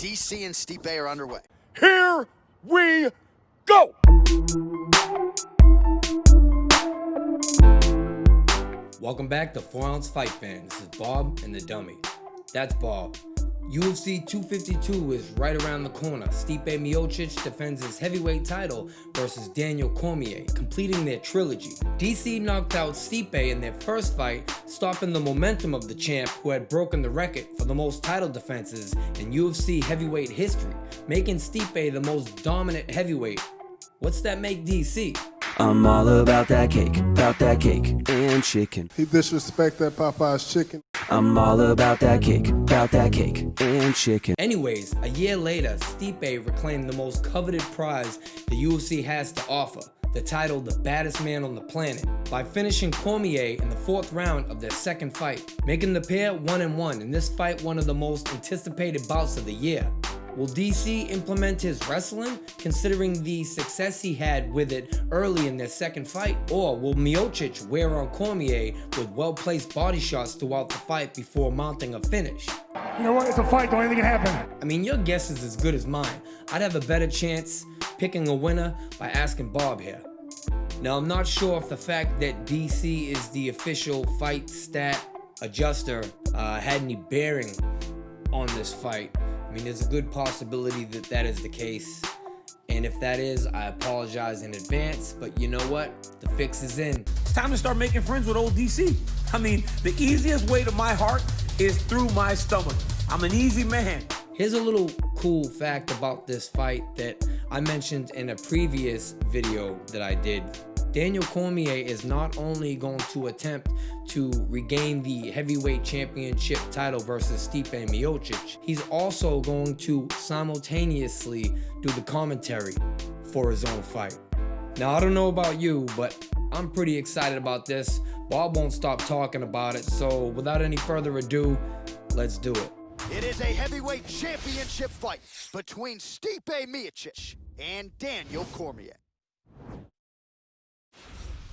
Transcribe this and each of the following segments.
DC and Stipe are underway. Here we go! Welcome back to 4 Ounce Fight Fan. This is Bob and the Dummy. That's Bob. UFC 252 is right around the corner. Stipe Miocic defends his heavyweight title versus Daniel Cormier, completing their trilogy. DC knocked out Stipe in their first fight, stopping the momentum of the champ who had broken the record for the most title defenses in UFC heavyweight history, making Stipe the most dominant heavyweight. What's that make DC? I'm all about that cake and chicken. He disrespect that Popeye's chicken. I'm all about that cake and chicken. Anyways, a year later, Stipe reclaimed the most coveted prize the UFC has to offer, the title The Baddest Man on the Planet, by finishing Cormier in the 4th round of their second fight, making the pair 1-1 in this fight one of the most anticipated bouts of the year. Will DC implement his wrestling, considering the success he had with it early in their second fight? Or will Miocic wear on Cormier with well-placed body shots throughout the fight before mounting a finish? You know what? It's a fight, though. Anything can happen. I mean, your guess is as good as mine. I'd have a better chance picking a winner by asking Bob here. Now, I'm not sure if the fact that DC is the official fight stat adjuster had any bearing on this fight. I mean, there's a good possibility that that is the case. And if that is, I apologize in advance, but you know what? The fix is in. It's time to start making friends with old DC. I mean, the easiest way to my heart is through my stomach. I'm an easy man. Here's a little cool fact about this fight that I mentioned in a previous video that I did. Daniel Cormier is not only going to attempt to regain the heavyweight championship title versus Stipe Miocic, he's also going to simultaneously do the commentary for his own fight. Now, I don't know about you, but I'm pretty excited about this. Bob won't stop talking about it, so without any further ado, let's do it. It is a heavyweight championship fight between Stipe Miocic and Daniel Cormier.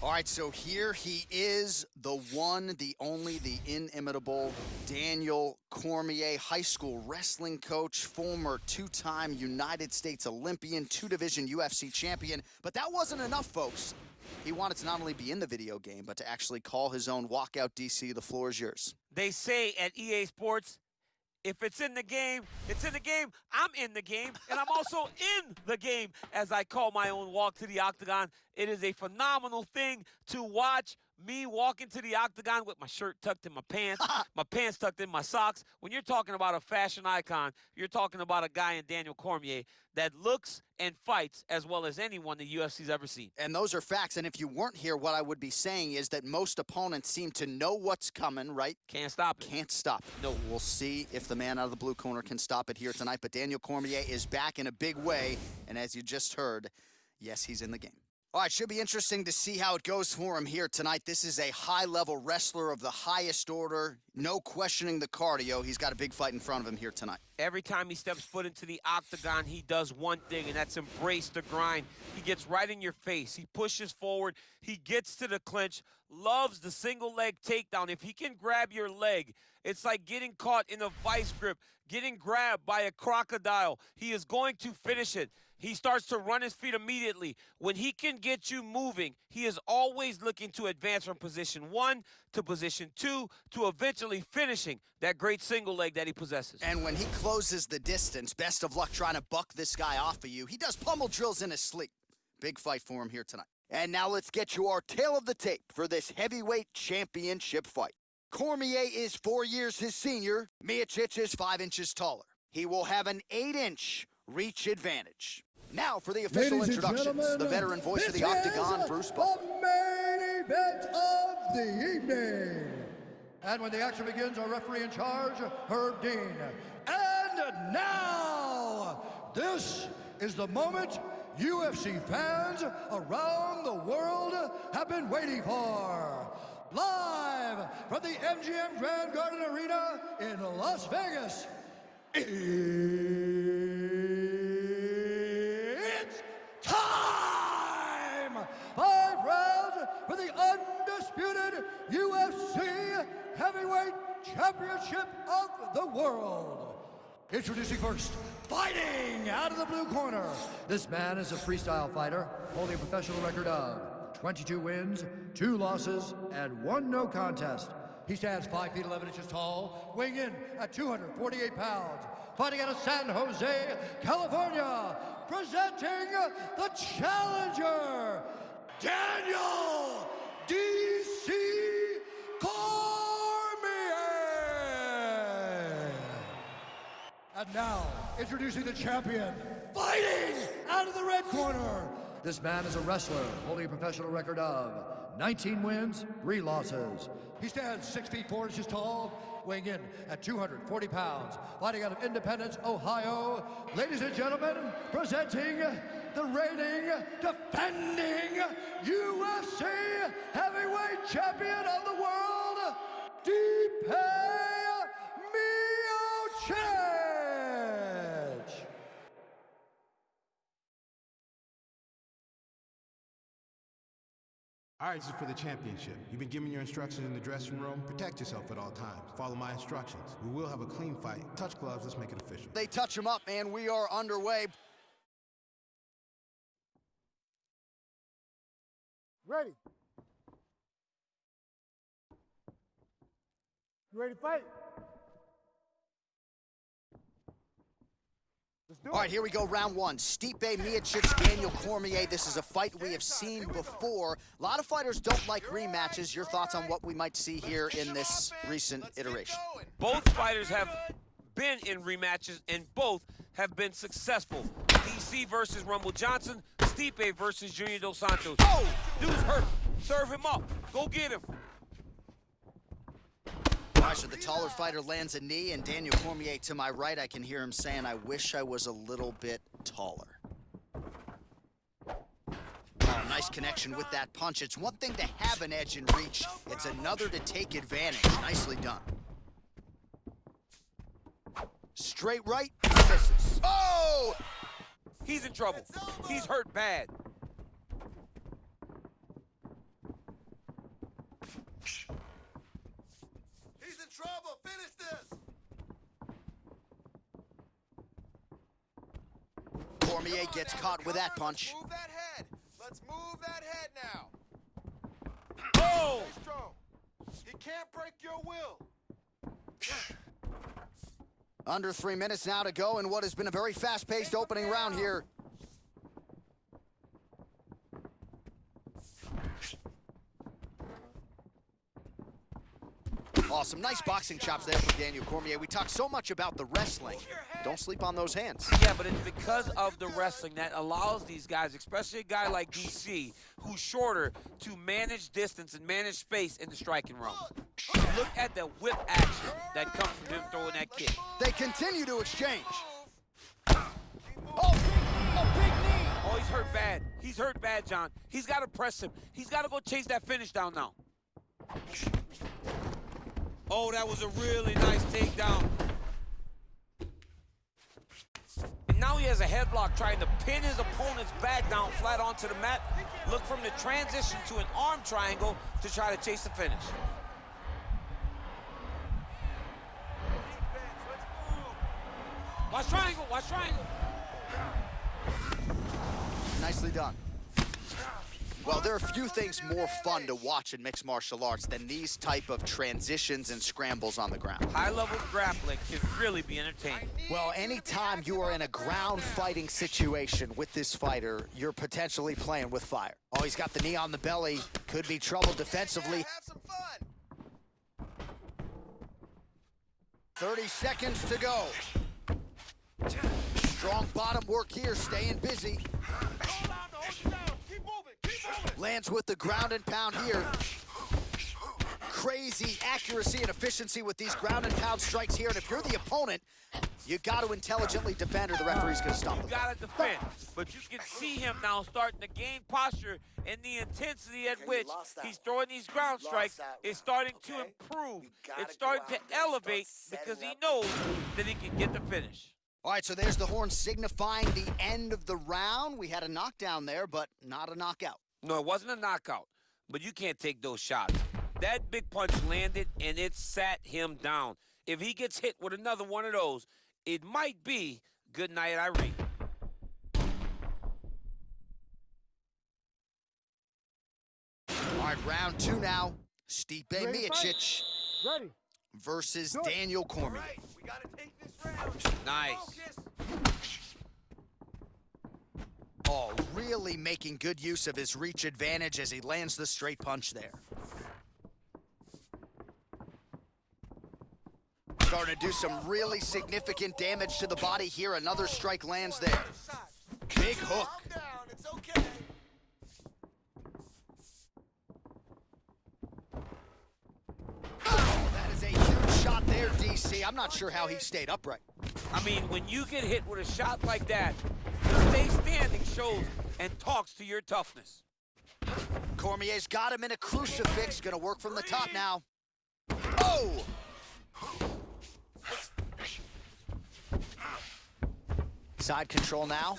All right, so here he is, the one, the only, the inimitable Daniel Cormier, high school wrestling coach, former 2-time United States Olympian, 2-division UFC champion. But that wasn't enough, folks. He wanted to not only be in the video game, but to actually call his own. Walkout, DC. The floor is yours. They say at EA Sports, if it's in the game, it's in the game. I'm in the game, and I'm also in the game as I call my own walk to the octagon. It is a phenomenal thing to watch me walk into the octagon with my shirt tucked in my pants tucked in my socks. When you're talking about a fashion icon, you're talking about a guy in Daniel Cormier that looks and fights as well as anyone the UFC's ever seen. And those are facts, and if you weren't here, what I would be saying is that most opponents seem to know what's coming, right? Can't stop it. Can't stop it. No, we'll see if the man out of the blue corner can stop it here tonight, but Daniel Cormier is back in a big way, and as you just heard, yes, he's in the game. All right, should be interesting to see how it goes for him here tonight. This is a high-level wrestler of the highest order. No questioning the cardio. He's got a big fight in front of him here tonight. Every time he steps foot into the octagon, he does one thing, and that's embrace the grind. He gets right in your face. He pushes forward. He gets to the clinch, loves the single leg takedown. If he can grab your leg, it's like getting caught in a vice grip, getting grabbed by a crocodile. He is going to finish it. He starts to run his feet immediately. When he can get you moving, he is always looking to advance from position 1 to position 2 to eventually finishing that great single leg that he possesses. And when he closes the distance, best of luck trying to buck this guy off of you. He does pummel drills in his sleep. Big fight for him here tonight. And now let's get you our tale of the tape for this heavyweight championship fight. Cormier is 4 years his senior. Miocic is 5 inches taller. He will have an 8-inch reach advantage. Now for the official introductions, the veteran voice of the Octagon, Bruce Buffer. The main event of the evening. And when the action begins, our referee in charge, Herb Dean. And now, this is the moment UFC fans around the world have been waiting for. Live from the MGM Grand Garden Arena in Las Vegas. It's time! 5 rounds for the undisputed UFC Heavyweight Championship of the World. Introducing first, Fighting out of the blue corner, this man is a freestyle fighter holding a professional record of 22 wins, 2 losses, and 1 no contest. He stands 5 feet 11 inches tall, weighing in at 248 pounds. Fighting out of San Jose, California, presenting the challenger, Daniel D.C. Cormier. And now, introducing the champion, fighting out of the red corner. This man is a wrestler holding a professional record of 19 wins, 3 losses. He stands 6 feet 4 inches tall, weighing in at 240 pounds. Fighting out of Independence, Ohio. Ladies and gentlemen, presenting the reigning, defending UFC heavyweight champion of the world, Stipe Miocic. All right, this is for the championship. You've been given your instructions in the dressing room. Protect yourself at all times. Follow my instructions. We will have a clean fight. Touch gloves, let's make it official. They touch him up, and we are underway. Ready. You ready to fight? Let's do it. All right, here we go, round 1. Stipe Miocic, Daniel Cormier. This is a fight we have seen before. A lot of fighters don't like rematches. Your thoughts on what we might see here in this recent iteration? Both fighters have been in rematches, and both have been successful. DC versus Rumble Johnson, Stipe versus Junior Dos Santos. Oh, dude's hurt. Serve him up. Go get him. All right, so the taller fighter lands a knee, and Daniel Cormier to my right, I can hear him saying, I wish I was a little bit taller. Oh, nice connection with that punch. It's one thing to have an edge in reach. It's another to take advantage. Nicely done. Straight right, misses. Oh! He's in trouble. He's hurt bad. He's in trouble. Finish this. Cormier gets caught with that punch. Move that head. Let's move that head now. Oh! Stay strong. He can't break your will. Under 3 minutes now to go in what has been a very fast-paced opening round here. Awesome. Nice boxing chops there from Daniel Cormier. We talk so much about the wrestling. Don't sleep on those hands. Yeah, but it's because of the wrestling that allows these guys, especially a guy like DC, who's shorter, to manage distance and manage space in the striking realm. Look at the whip action that comes from him throwing that kick. They continue to exchange. Oh, big knee. Oh, he's hurt bad. He's hurt bad, John. He's got to press him. He's got to go chase that finish down now. Oh, that was a really nice takedown. And now he has a headlock trying to pin his opponent's back down flat onto the mat. Look from the transition to an arm triangle to try to chase the finish. Watch triangle, watch triangle. Nicely done. Well, there are few things more fun to watch in mixed martial arts than these type of transitions and scrambles on the ground. High-level grappling can really be entertaining. Well, anytime you are in a ground fighting situation with this fighter, you're potentially playing with fire. Oh, he's got the knee on the belly. Could be trouble defensively. Have some fun. 30 seconds to go. Strong bottom work here, staying busy. Hold on, hold down. Keep moving, keep moving. Lands with the ground and pound here. Crazy accuracy and efficiency with these ground and pound strikes here. And if you're the opponent, you got to intelligently defend or the referee's going to stop You them. got to defend, but you can see him now starting to gain posture, and the intensity at which he's throwing these ground strikes is starting to improve. It's starting to elevate because he knows that he can get the finish. All right, so there's the horn signifying the end of the round. We had a knockdown there, but not a knockout. No, it wasn't a knockout, but you can't take those shots. That big punch landed, and it sat him down. If he gets hit with another one of those, it might be Good night, Irene. All right, round 2 now. Stipe Ready to fight? Miocic Ready. versus Do it. Daniel Cormier. We gotta take this round. Nice. Focus. Oh, really making good use of his reach advantage as he lands the straight punch there. Starting to do some really significant damage to the body here. Another strike lands there. Big hook. Calm down. It's okay. Oh, that is a huge shot there, DC. I'm not sure how he stayed upright. I mean, when you get hit with a shot like that, to stay standing shows and talks to your toughness. Cormier's got him in a crucifix. Gonna work from the top now. Oh! Side control now.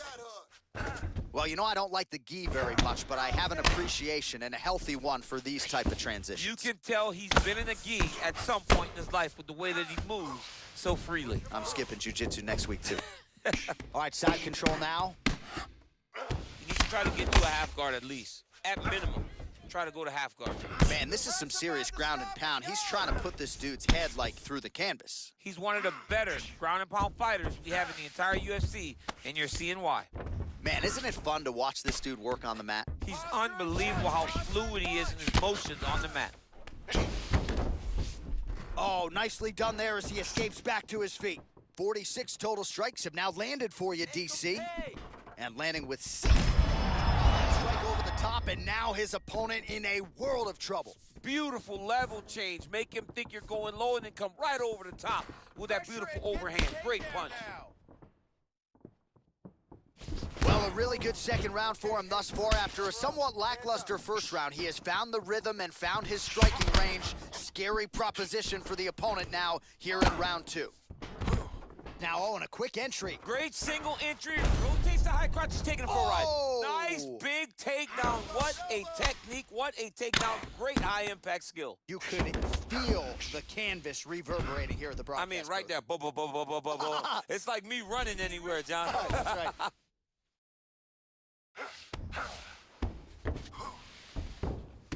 Well, you know, I don't like the gi very much, but I have an appreciation and a healthy one for these type of transitions. You can tell he's been in a gi at some point in his life with the way that he moves so freely. I'm skipping jiu-jitsu next week, too. All right, side control now. You need to try to get to a half guard at least. At minimum, try to go to half guard. Man, this is some serious ground and pound. He's trying to put this dude's head, like, through the canvas. He's one of the better ground and pound fighters we have in the entire UFC, and you're seeing why. Man, isn't it fun to watch this dude work on the mat? He's unbelievable how fluid he is in his motions on the mat. Oh, nicely done there as he escapes back to his feet. 46 total strikes have now landed for you, DC. And landing with C. Strike over the top, and now his opponent in a world of trouble. Beautiful level change. Make him think you're going low and then come right over the top with that beautiful overhand. Great punch. Well, a really good second round for him thus far. After a somewhat lackluster first round, he has found the rhythm and found his striking range. Scary proposition for the opponent now here in round 2. Now, oh, and a quick entry. Great single entry. Rotates the high crotch. He's taking it for a Oh! ride. Nice big takedown. What a technique. What a takedown. Great high impact skill. You could feel the canvas reverberating here at the broadcast. I mean, right there. Boom, boom, boom, boom, boom, boom, boom. It's like me running anywhere, John. That's right.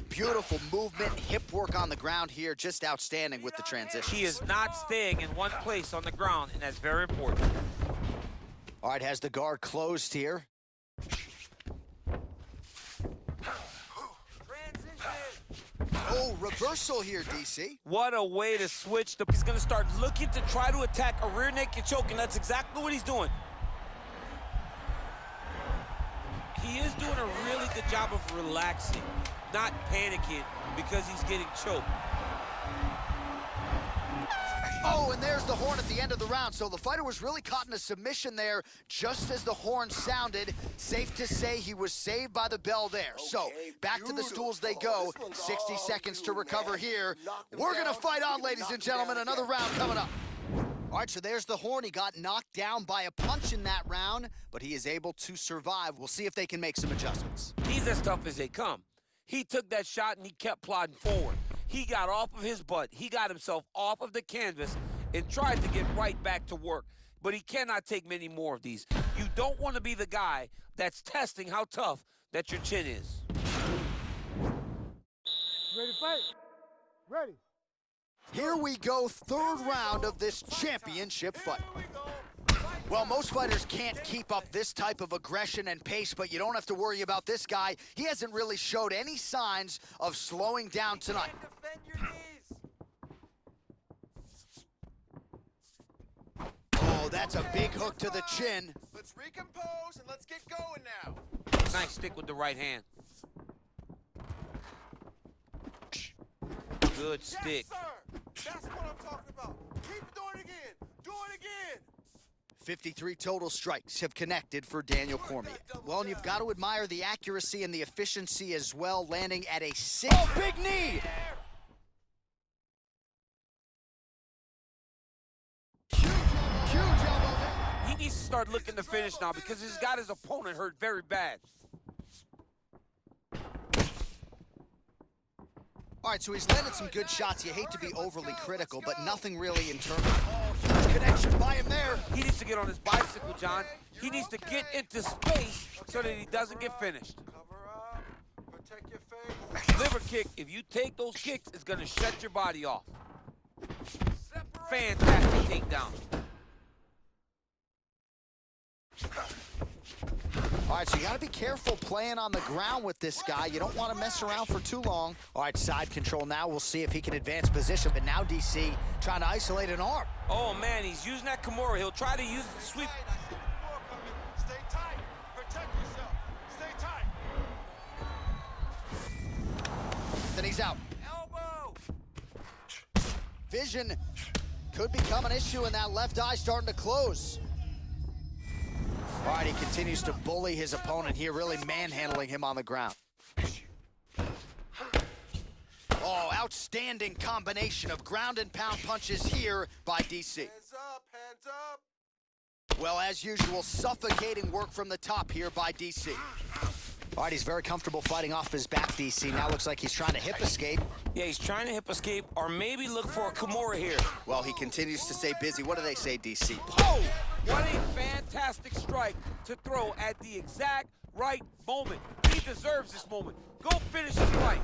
Beautiful movement, hip work on the ground here, just outstanding with the transition. He is not staying in one place on the ground, and that's very important. All right, has the guard closed here. Oh, reversal here, DC. What a way to switch. He's going to start looking to try to attack a rear naked choke, and that's exactly what he's doing. He is doing a really good job of relaxing, not panicking because he's getting choked. Oh, and there's the horn at the end of the round. So the fighter was really caught in a submission there just as the horn sounded. Safe to say he was saved by the bell there. So back to the stools they go. 60 seconds to recover here. We're going to fight on, ladies and gentlemen. Another round coming up. All right, so there's the horn. He got knocked down by a punch in that round, but he is able to survive. We'll see if they can make some adjustments. He's as tough as they come. He took that shot and he kept plodding forward. He got off of his butt. He got himself off of the canvas and tried to get right back to work. But he cannot take many more of these. You don't want to be the guy that's testing how tough that your chin is. Ready to fight? Ready. Here we go, third round of this championship fight. Well, most fighters can't keep up this type of aggression and pace, but you don't have to worry about this guy. He hasn't really showed any signs of slowing down tonight. Defend your knees. Oh, that's a big hook to the chin. Let's recompose and let's get going now. Nice stick with the right hand. Good stick. Yes, sir. That's what I'm talking about. Keep doing it again. Do it again. 53 total strikes have connected for Daniel Cormier. Well, and you've got to admire the accuracy and the efficiency as well, landing at a 6. Oh, big knee! Huge elbow. He needs to start looking to finish now because he's got his opponent hurt very bad. All right, so he's landed some good shots. You hate to be overly critical, but nothing really in terms of... connection by him there. He needs to get on his bicycle, John. He needs to get into space so that he doesn't get finished. Cover up. Protect your face. Liver kick, if you take those kicks, it's going to shut your body off. Fantastic takedown. All right, so you got to be careful playing on the ground with this guy. You don't want to mess around for too long. All right, side control now. We'll see if he can advance position. But now DC trying to isolate an arm. Oh, man, he's using that Cormier. He'll try to use the sweep. Stay tight. Protect yourself. Stay tight. Then he's out. Elbow. Vision could become an issue, and that left eye starting to close. All right, he continues to bully his opponent here, really manhandling him on the ground. Oh, outstanding combination of ground and pound punches here by DC. Hands up. Hands up. Well, as usual, suffocating work from the top here by DC. All right, he's very comfortable fighting off his back, DC. Now looks like he's trying to hip escape. Yeah, he's trying to hip escape or maybe look for a Cormier here. Well, he continues to stay busy. What do they say, DC? Oh, what a fantastic strike to throw at the exact right moment. He deserves this moment. Go finish his fight.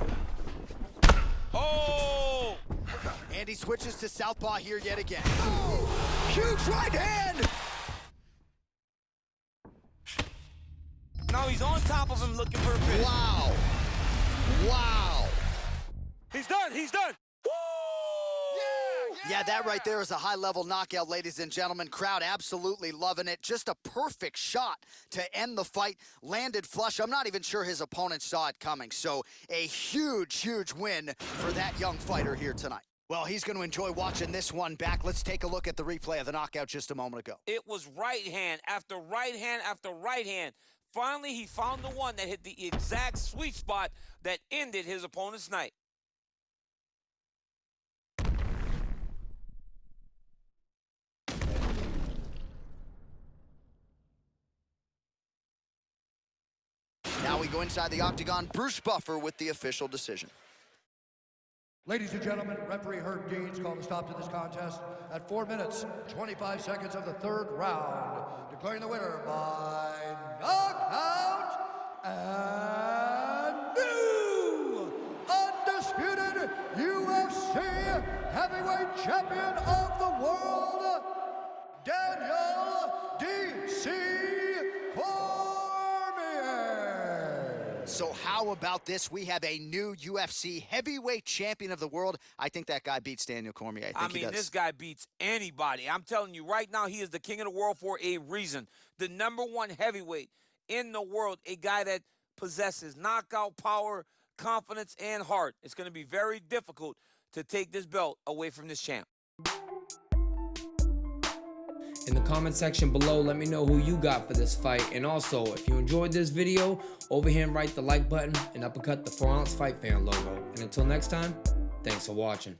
Oh! And he switches to southpaw here yet again. Oh, huge right hand! Now he's on top of him looking for a finish. Wow. Wow. He's done. He's done. Woo! Yeah, that right there is a high-level knockout, ladies and gentlemen. Crowd absolutely loving it. Just a perfect shot to end the fight. Landed flush. I'm not even sure his opponent saw it coming. So a huge, huge win for that young fighter here tonight. Well, he's going to enjoy watching this one back. Let's take a look at the replay of the knockout just a moment ago. It was right hand after right hand after right hand. Finally, he found the one that hit the exact sweet spot that ended his opponent's night. Now we go inside the octagon. Bruce Buffer with the official decision. Ladies and gentlemen, referee Herb Dean's called a stop to this contest at 4 minutes, 25 seconds of the third round, declaring the winner by knockout and new undisputed UFC heavyweight champion of the world, Daniel D.C. Cormier. So how about this? We have a new UFC heavyweight champion of the world. I think that guy beats Daniel Cormier. I think he does. This guy beats anybody. I'm telling you right now, he is the king of the world for a reason. The #1 heavyweight in the world, a guy that possesses knockout power, confidence, and heart. It's going to be very difficult to take this belt away from this champ. In the comment section below, let me know who you got for this fight. And also, if you enjoyed this video, over here and right the like button and uppercut the 4-ounce Fight Fan logo. And until next time, thanks for watching.